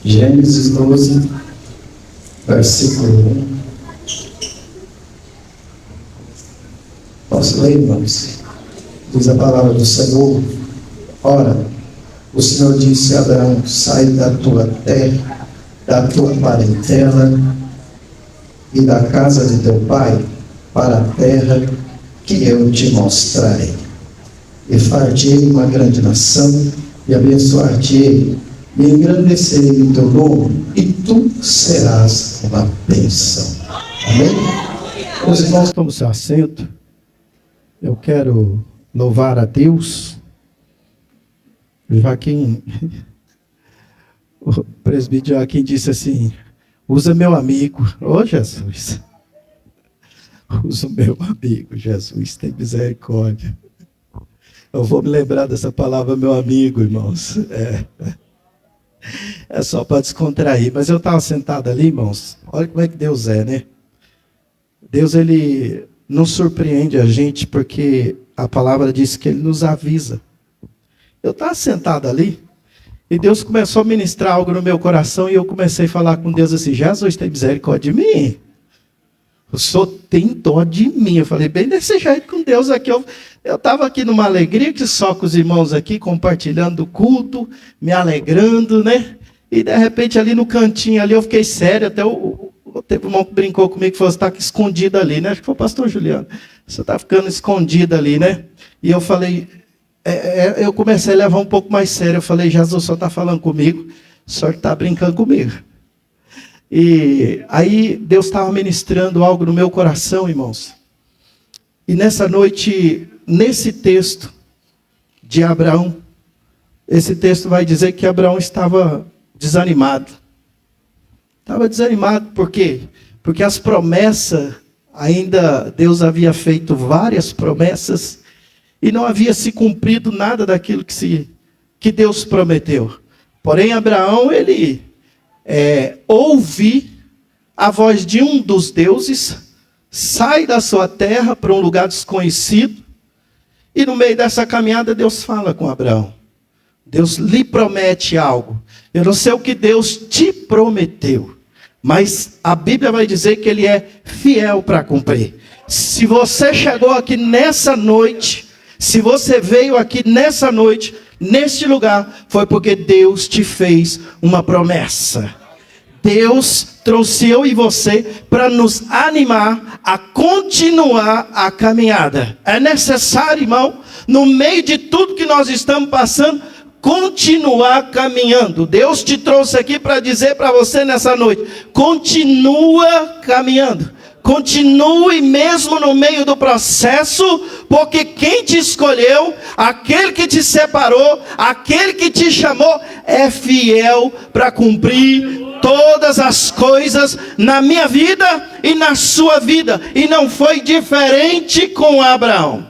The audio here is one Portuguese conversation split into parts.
Gênesis 12, versículo 1. Posso ler, irmãos? Diz a palavra do Senhor: ora, o Senhor disse a Abraão: sai da tua terra, da tua parentela e da casa de teu pai, para a terra que eu te mostrarei. E far-te-ei uma grande nação, e abençoar-te-ei, e engrandecerei o teu nome, e tu serás uma bênção. Amém? Os irmãos, tome seu assento. Eu quero louvar a Deus. Joaquim, o presbítero Joaquim disse assim: usa meu amigo. Ô Jesus, usa o meu amigo, Jesus, tem misericórdia. Eu vou me lembrar dessa palavra, meu amigo, irmãos. É só para descontrair. Mas eu estava sentado ali, irmãos. Olha como é que Deus é, né? Deus, Ele não surpreende a gente, porque a palavra diz que Ele nos avisa. Eu estava sentado ali, e Deus começou a ministrar algo no meu coração, e eu comecei a falar com Deus assim: Jesus, tem misericórdia de mim. O Senhor tem dó de mim. Eu falei bem desse jeito com Deus aqui. Eu estava aqui numa alegria, que só com os irmãos aqui, compartilhando o culto, me alegrando, né? E de repente ali no cantinho ali eu fiquei sério. Até teve um irmão que brincou comigo que falou: você está escondido ali, né? Acho que foi o pastor Juliano. Você está ficando escondido ali, né? E eu falei, eu comecei a levar um pouco mais sério. Eu falei: Jesus, o senhor está falando comigo, o senhor está brincando comigo. E aí Deus estava ministrando algo no meu coração, irmãos. E nessa noite, nesse texto de Abraão, esse texto vai dizer que Abraão estava desanimado. Estava desanimado por quê? Porque as promessas, ainda Deus havia feito várias promessas, e não havia se cumprido nada daquilo que Deus prometeu. Porém, Abraão, ele ouve a voz de um dos deuses, sai da sua terra para um lugar desconhecido, e no meio dessa caminhada Deus fala com Abraão. Deus lhe promete algo. Eu não sei o que Deus te prometeu, mas a Bíblia vai dizer que Ele é fiel para cumprir. Se você chegou aqui nessa noite, se você veio aqui nessa noite, neste lugar, foi porque Deus te fez uma promessa. Deus trouxe eu e você para nos animar a continuar a caminhada. É necessário, irmão, no meio de tudo que nós estamos passando, continuar caminhando. Deus te trouxe aqui para dizer para você nessa noite: continua caminhando. Continue mesmo no meio do processo, porque quem te escolheu, aquele que te separou, aquele que te chamou, é fiel para cumprir todas as coisas na minha vida e na sua vida. E não foi diferente com Abraão.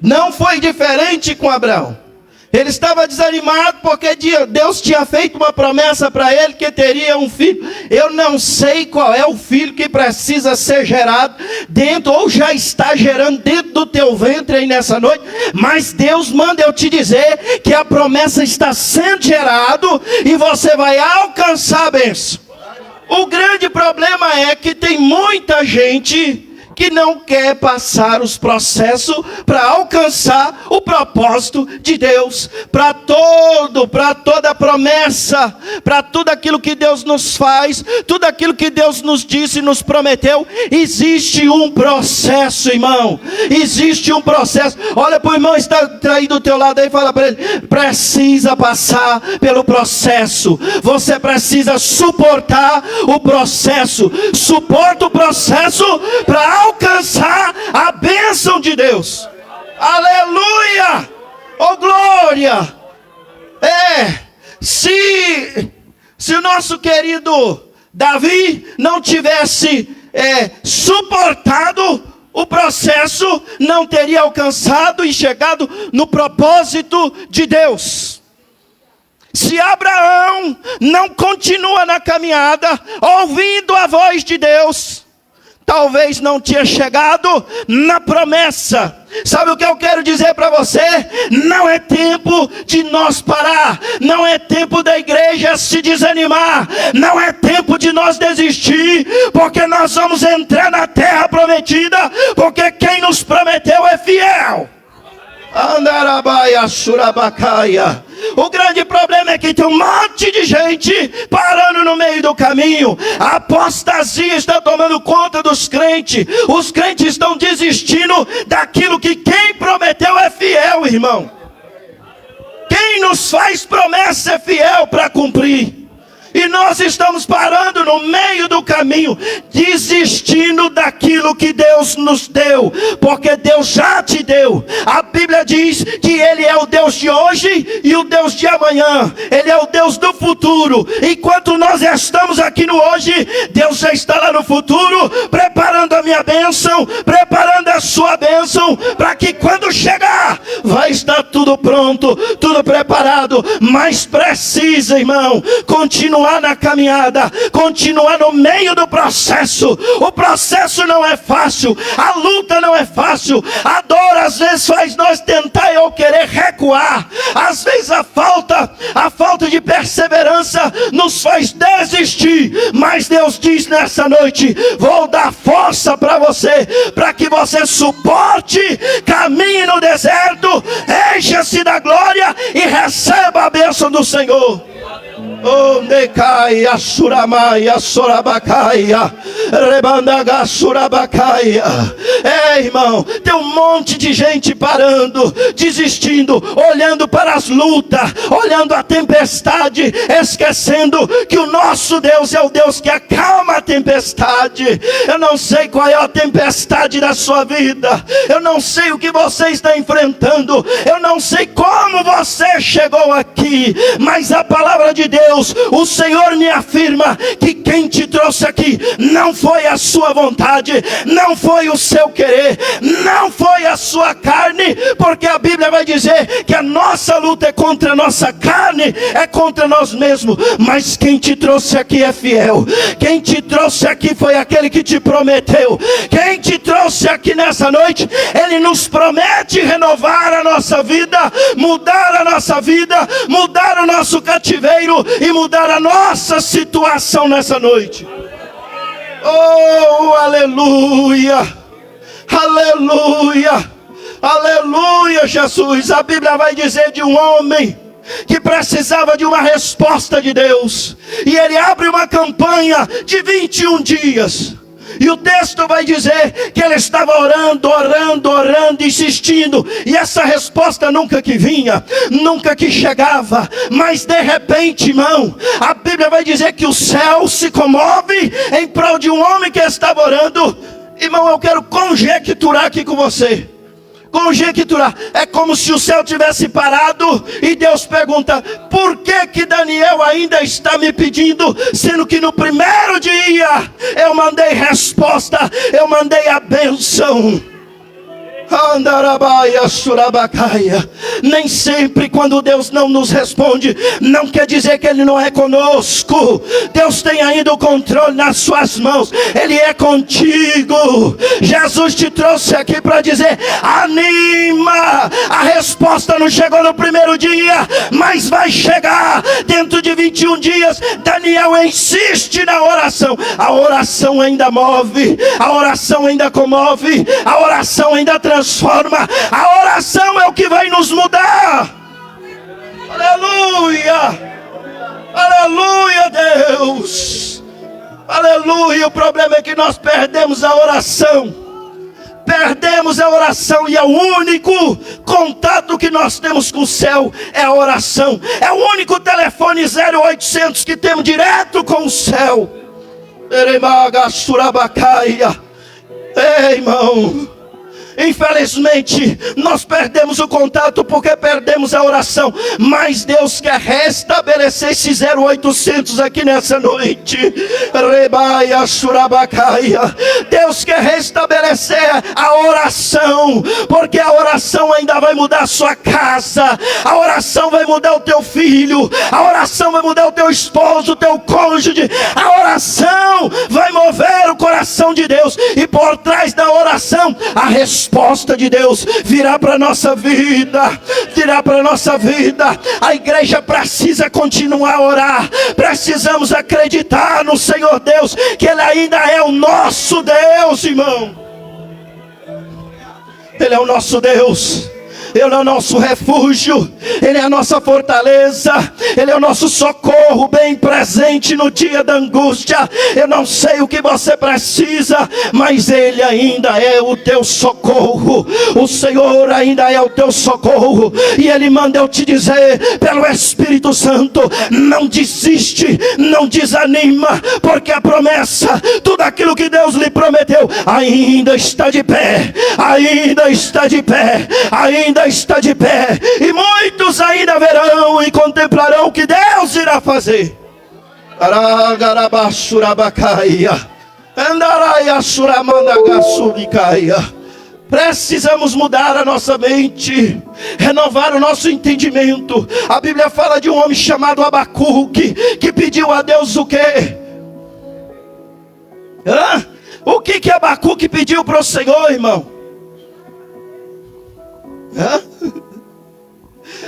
Não foi diferente com Abraão. Ele estava desanimado porque Deus tinha feito uma promessa para ele que teria um filho. Eu não sei qual é o filho que precisa ser gerado dentro, ou já está gerando dentro do teu ventre aí nessa noite. Mas Deus manda eu te dizer que a promessa está sendo gerado e você vai alcançar a bênção. O grande problema é que tem muita gente que não quer passar os processos para alcançar o propósito de Deus, para toda a promessa, para tudo aquilo que Deus nos faz, tudo aquilo que Deus nos disse e nos prometeu. Existe um processo, irmão, existe um processo. Olha para o irmão que está aí do teu lado aí e fala para ele: precisa passar pelo processo, você precisa suportar o processo, suporta o processo para alcançar a bênção de Deus. Aleluia! Oh glória! Se o nosso querido Davi não tivesse suportado o processo, não teria alcançado e chegado no propósito de Deus. Se Abraão não continua na caminhada, ouvindo a voz de Deus, talvez não tinha chegado na promessa. Sabe o que eu quero dizer para você? Não é tempo de nós parar, não é tempo da igreja se desanimar, não é tempo de nós desistir, porque nós vamos entrar na terra prometida, porque quem nos prometeu é fiel. Andarabaia, Surabacaia. O grande problema é que tem um monte de gente parando no meio do caminho. A apostasia está tomando conta dos crentes. Os crentes estão desistindo daquilo que quem prometeu é fiel, irmão. Quem nos faz promessa é fiel para cumprir. E nós estamos parando no meio do caminho, desistindo daquilo que Deus nos deu, porque Deus já te deu. A Bíblia diz que Ele é o Deus de hoje e o Deus de amanhã. Ele é o Deus do futuro. Enquanto nós estamos aqui no hoje, Deus já está lá no futuro, preparando a minha bênção, preparando a sua bênção, para que quando chegar, vai estar tudo pronto, tudo preparado. Mas precisa, irmão, continuar na caminhada, continuar no meio do processo. O processo não é fácil, a luta não é fácil, a dor às vezes faz nós tentar ou querer recuar, às vezes a falta de perseverança nos faz desistir, mas Deus diz nessa noite: vou dar força para você, para que você suporte, caminhe no deserto, encha-se da glória e receba a bênção do Senhor. Oh, Necaia, Suramaia, Sorabacaia, Rebandaga, Surabacaia. Irmão, tem um monte de gente parando, desistindo, olhando para as lutas, olhando a tempestade, esquecendo que o nosso Deus é o Deus que acalma a tempestade. Eu não sei qual é a tempestade da sua vida, eu não sei o que você está enfrentando, eu não sei como você chegou aqui, mas a palavra de Deus, o Senhor me afirma que quem te trouxe aqui não foi a sua vontade, não foi o seu querer, não foi a sua carne, porque a Bíblia vai dizer que a nossa luta é contra a nossa carne, é contra nós mesmos, mas quem te trouxe aqui é fiel. Quem te trouxe aqui foi aquele que te prometeu. Quem te trouxe aqui nessa noite, ele nos promete renovar a nossa vida, mudar a nossa vida, mudar o nosso cativeiro e mudar a nossa situação nessa noite. Oh, aleluia, aleluia, aleluia, Jesus. A Bíblia vai dizer de um homem que precisava de uma resposta de Deus, e ele abre uma campanha de 21 dias. E o texto vai dizer que ele estava orando, insistindo. E essa resposta nunca que vinha, nunca que chegava. Mas de repente, irmão, a Bíblia vai dizer que o céu se comove em prol de um homem que estava orando. Irmão, eu quero conjecturar aqui com você. Conjecturar, é como se o céu tivesse parado e Deus pergunta: por que Daniel ainda está me pedindo, sendo que no primeiro dia eu mandei resposta, eu mandei a bênção. Andarabaia, Surabacaia. Nem sempre quando Deus não nos responde, não quer dizer que Ele não é conosco. Deus tem ainda o controle nas suas mãos, Ele é contigo. Jesus te trouxe aqui para dizer: anima. A resposta não chegou no primeiro dia, mas vai chegar dentro de 21 dias. Daniel insiste na oração. A oração ainda move, a oração ainda comove, a oração ainda transforma. A oração é o que vai nos mudar. Aleluia, aleluia, Deus, aleluia. O problema é que nós perdemos a oração. Perdemos a oração, e é o único contato que nós temos com o céu é a oração. É o único telefone 0800 que temos direto com o céu. Ei, irmão, Infelizmente, nós perdemos o contato porque perdemos a oração. Mas Deus quer restabelecer esse 0800 aqui nessa noite. Rebaia Surabacaia. Deus quer restabelecer a oração, porque a oração ainda vai mudar a sua casa. A oração vai mudar o teu filho. A oração vai mudar o teu esposo, o teu cônjuge. A oração vai mover o coração de Deus. E por trás da oração, a resposta de Deus virá para a nossa vida. Virá para a nossa vida. A igreja precisa continuar a orar. Precisamos acreditar no Senhor Deus, que Ele ainda é o nosso Deus, irmão. Ele é o nosso Deus. Ele é o nosso refúgio, Ele é a nossa fortaleza, Ele é o nosso socorro bem presente no dia da angústia. Eu não sei o que você precisa, mas Ele ainda é o teu socorro. O Senhor ainda é o teu socorro. E Ele manda eu te dizer, pelo Espírito Santo, não desiste, não desanima, porque a promessa, tudo aquilo que Deus lhe prometeu, ainda está de pé, ainda está de pé, ainda está de pé, e muitos ainda verão e contemplarão o que Deus irá fazer. Precisamos mudar a nossa mente, renovar o nosso entendimento. A Bíblia fala de um homem chamado Abacuque, que pediu a Deus o quê? O que Abacuque pediu para o Senhor, irmão?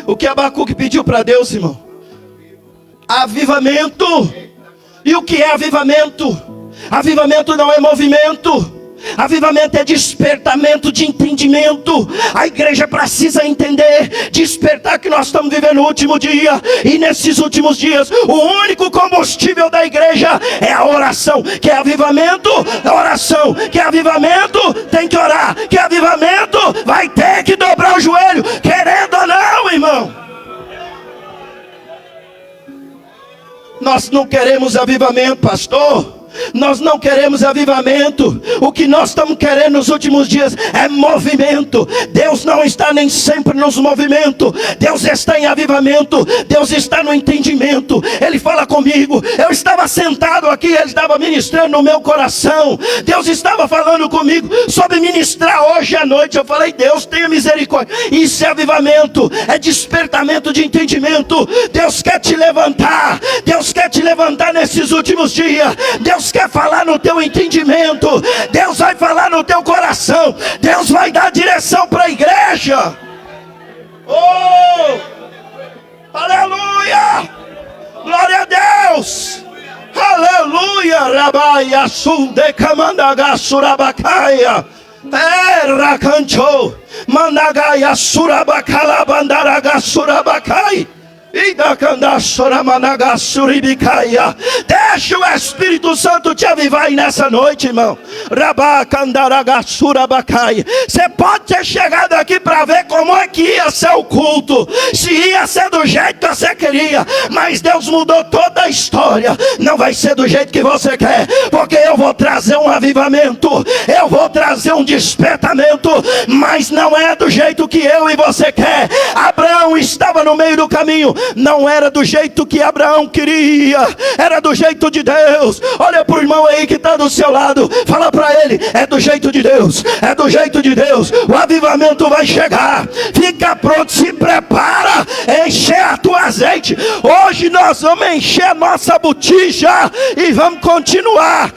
O que Abacuque pediu para Deus, irmão? Avivamento. E o que é avivamento? Avivamento não é movimento. Avivamento é despertamento de entendimento. A igreja precisa entender, despertar que nós estamos vivendo o último dia. E nesses últimos dias, o único combustível da igreja é a oração. Que é avivamento? A oração. Que é avivamento? Tem que orar. Que é avivamento? Vai ter que dobrar o joelho, querendo ou não, irmão. Nós não queremos avivamento, pastor. Nós não queremos avivamento. O que nós estamos querendo nos últimos dias é movimento. Deus não está nem sempre nos movimentos. Deus está em avivamento. Deus está no entendimento. Ele fala comigo. Eu estava sentado aqui, Ele estava ministrando no meu coração. Deus estava falando comigo sobre ministrar hoje à noite. Eu falei, Deus, tenha misericórdia. Isso é avivamento, é despertamento de entendimento. Deus quer te levantar. Deus quer te levantar nesses últimos dias. Deus quer falar no teu entendimento. Deus vai falar no teu coração. Deus vai dar direção para a igreja. Oh! Aleluia! Glória a Deus! Aleluia! Rabaia sunde kamandaga surabacaia. Racancho mandagaia surabacala bandaraga surabacai. Deixa o Espírito Santo te avivar aí nessa noite, irmão. Você pode ter chegado aqui para ver como é que ia ser o culto, se ia ser do jeito que você queria, mas Deus mudou toda a história. Não vai ser do jeito que você quer, porque eu vou trazer um avivamento, eu vou trazer um despertamento, mas não é do jeito que eu e você quer. Abraão estava no meio do caminho. Não era do jeito que Abraão queria, era do jeito de Deus. Olha para o irmão aí que está do seu lado, fala para ele, é do jeito de Deus, é do jeito de Deus. O avivamento vai chegar, fica pronto, se prepara, encher a tua azeite. Hoje nós vamos encher a nossa botija e vamos continuar,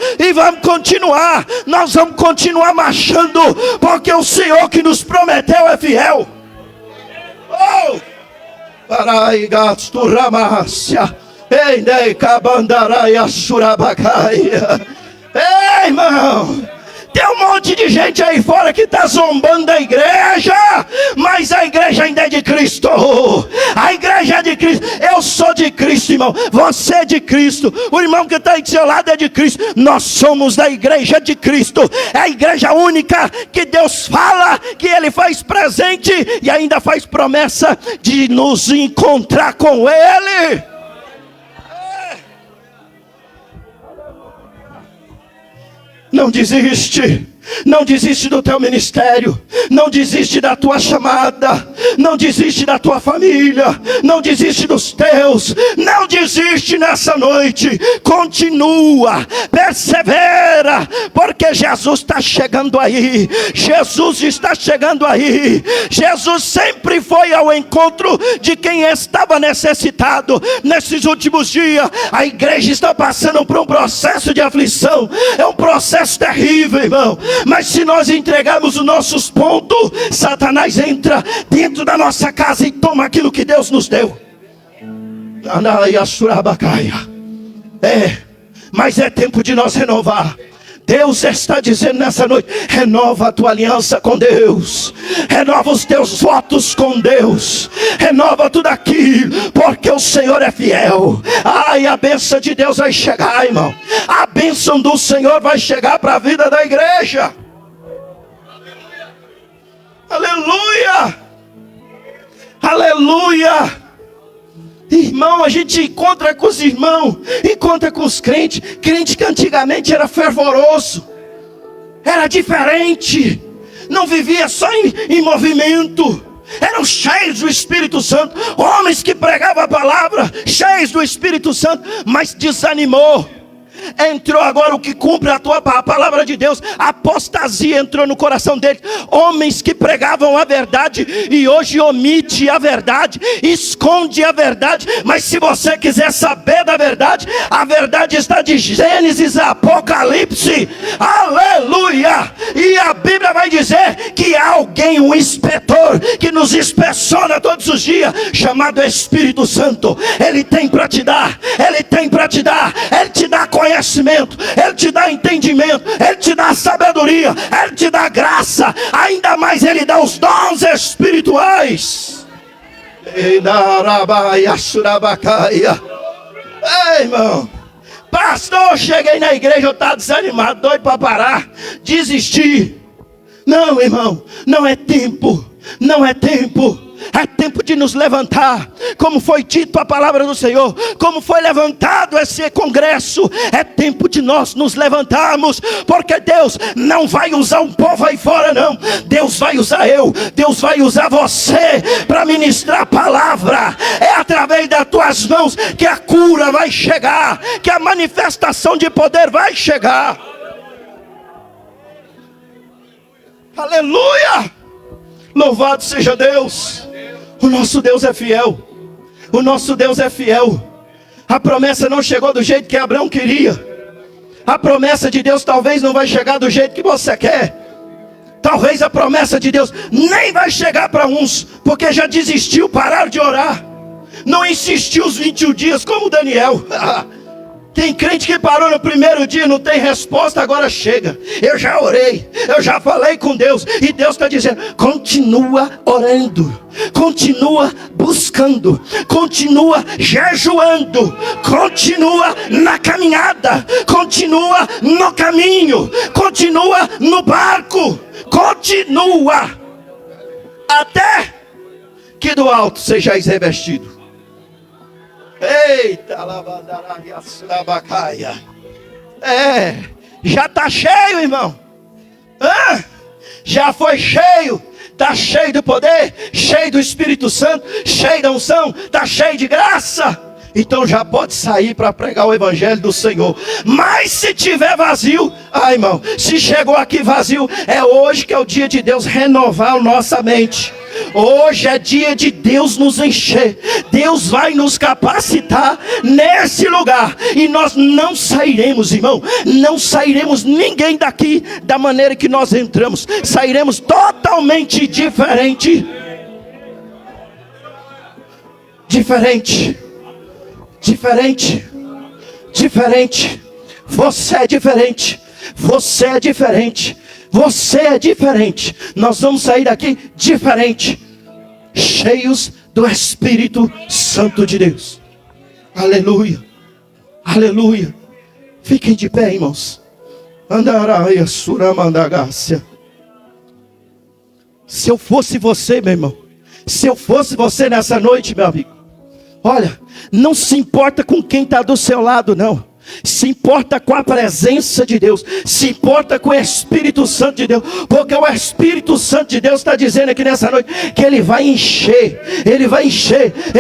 nós vamos continuar marchando, porque o Senhor que nos prometeu é fiel. Oh! Parai gasturamasia, ei nei cabandaraia surabacaia. Ei, irmão, tem um monte de gente aí fora que está zombando da igreja, mas a igreja ainda é de Cristo. A igreja é de Cristo. Eu sou de Cristo, irmão. Você é de Cristo. O irmão que está aí do seu lado é de Cristo. Nós somos da igreja de Cristo. É a igreja única que Deus fala, que Ele faz presente e ainda faz promessa de nos encontrar com Ele. Não desiste, Não desiste do teu ministério. Não desiste da tua chamada. Não desiste da tua família. Não desiste dos teus. Não desiste nessa noite. Continua. Persevera. Porque Jesus está chegando aí. Jesus está chegando aí. Jesus sempre foi ao encontro de quem estava necessitado. Nesses últimos dias, a igreja está passando por um processo de aflição. É um processo terrível, irmão. Mas se nós entregarmos os nossos pontos, Satanás entra dentro da nossa casa e toma aquilo que Deus nos deu. Mas é tempo de nós renovar. Deus está dizendo nessa noite: renova a tua aliança com Deus, renova os teus votos com Deus, renova tudo aquilo, porque o Senhor é fiel. Ai, a bênção de Deus vai chegar, irmão. A bênção do Senhor vai chegar para a vida da igreja. Aleluia, aleluia. Irmão, a gente encontra com os irmãos, encontra com os crentes. Crente que antigamente era fervoroso, era diferente, não vivia só em movimento, eram cheios do Espírito Santo. Homens que pregavam a palavra, cheios do Espírito Santo, mas desanimou. Entrou agora o que cumpre a palavra de Deus. A apostasia entrou no coração dele. Homens que pregavam a verdade e hoje omite a verdade, esconde a verdade. Mas se você quiser saber da verdade, a verdade está de Gênesis a Apocalipse. Aleluia. E a Bíblia vai dizer que há alguém, um inspetor, que nos inspeciona todos os dias, chamado Espírito Santo. Ele tem para te dar, ele tem para te dar, ele te dá conhecimento, ele te dá entendimento, ele te dá sabedoria, ele te dá graça, ainda mais ele dá os dons espirituais. Ei, irmão, pastor, cheguei na igreja, eu estava desanimado, doido para parar, desistir. Não, irmão, não é tempo, não é tempo. É tempo de nos levantar, como foi dito a palavra do Senhor, como foi levantado esse congresso. É tempo de nós nos levantarmos, porque Deus não vai usar um povo aí fora, não. Deus vai usar eu, Deus vai usar você para ministrar a palavra. É através das tuas mãos que a cura vai chegar, que a manifestação de poder vai chegar. Aleluia! Louvado seja Deus. O nosso Deus é fiel. O nosso Deus é fiel. A promessa não chegou do jeito que Abraão queria. A promessa de Deus talvez não vai chegar do jeito que você quer. Talvez a promessa de Deus nem vai chegar para uns, porque já desistiu, pararam de orar. Não insistiu os 21 dias como Daniel. Tem crente que parou no primeiro dia, não tem resposta, agora chega. Eu já orei, eu já falei com Deus. E Deus está dizendo: continua orando, continua buscando, continua jejuando, continua na caminhada, continua no caminho, continua no barco, continua, até que do alto sejais revestido. Eita, lavandaraia, já está cheio, irmão. Já foi cheio. Está cheio do poder, cheio do Espírito Santo, cheio da unção, está cheio de graça. Então já pode sair para pregar o evangelho do Senhor. Mas se tiver vazio, irmão, se chegou aqui vazio, é hoje que é o dia de Deus renovar a nossa mente. Hoje é dia de Deus nos encher. Deus vai nos capacitar nesse lugar. E nós não sairemos, irmão, não sairemos ninguém daqui da maneira que nós entramos. Sairemos totalmente diferente. Diferente. Você é diferente. Você é diferente. Você é diferente. Nós vamos sair daqui diferente, cheios do Espírito Santo de Deus. Aleluia. Aleluia. Fiquem de pé, irmãos. Andaraia suramandagácia. Se eu fosse você, meu irmão, se eu fosse você nessa noite, meu amigo, olha, não se importa com quem está do seu lado, não. se importa com a presença de Deus, se importa com o Espírito Santo de Deus, porque o Espírito Santo de Deus está dizendo aqui nessa noite que Ele vai encher, Ele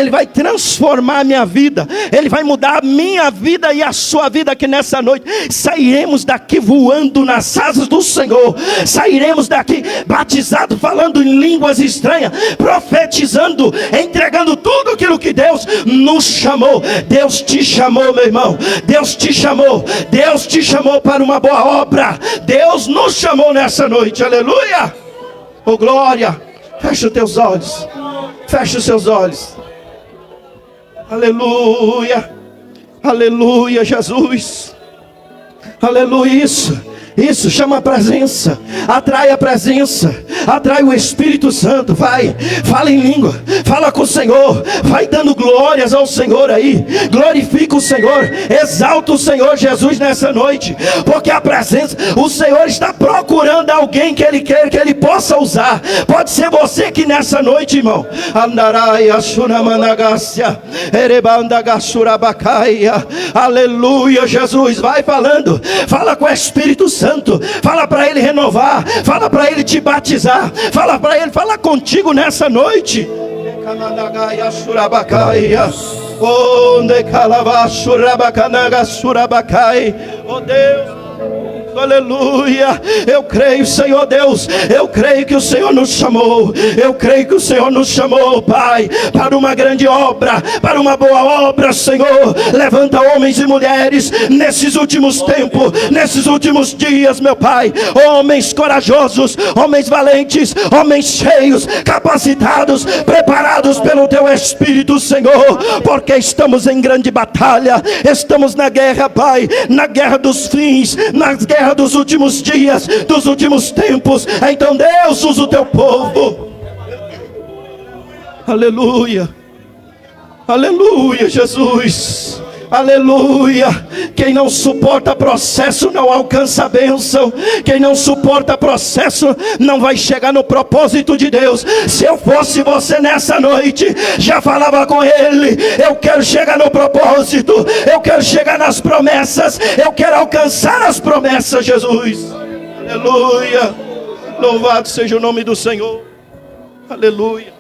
vai transformar a minha vida, Ele vai mudar a minha vida e a sua vida aqui nessa noite. Sairemos daqui voando nas asas do Senhor, sairemos daqui batizados, falando em línguas estranhas, profetizando, entregando tudo aquilo que Deus nos chamou. Deus te chamou, meu irmão, Deus te chamou para uma boa obra. Deus nos chamou nessa noite, aleluia, oh glória. Fecha os teus olhos, fecha os seus olhos, aleluia, aleluia, Jesus, aleluia. Isso, chama a presença, atrai a presença, atrai o Espírito Santo. Vai, fala em língua, fala com o Senhor, vai dando glórias ao Senhor aí, glorifica o Senhor, exalta o Senhor Jesus nessa noite, porque a presença, o Senhor está procurando alguém que Ele quer que Ele possa usar. Pode ser você que nessa noite, irmão, aleluia, Jesus, vai falando, fala com o Espírito Santo, fala para Ele renovar, fala para Ele te batizar, fala para Ele, fala contigo nessa noite. Oh Deus, aleluia. Eu creio, Senhor Deus, eu creio que o Senhor nos chamou, eu creio que o Senhor nos chamou, Pai, para uma grande obra, para uma boa obra, Senhor. Levanta homens e mulheres nesses últimos tempos, nesses últimos dias, meu Pai, homens corajosos, homens valentes, homens cheios, capacitados, preparados pelo Teu Espírito, Senhor, porque estamos em grande batalha, estamos na guerra, Pai, na guerra dos fins, na guerra dos últimos dias, dos últimos tempos. Então Deus, usa o Teu povo, aleluia, aleluia, Jesus, aleluia. Quem não suporta processo não alcança a bênção, quem não suporta processo não vai chegar no propósito de Deus. Se eu fosse você nessa noite, já falava com Ele: eu quero chegar no propósito, eu quero chegar nas promessas, eu quero alcançar as promessas, Jesus, aleluia. Louvado seja o nome do Senhor, aleluia.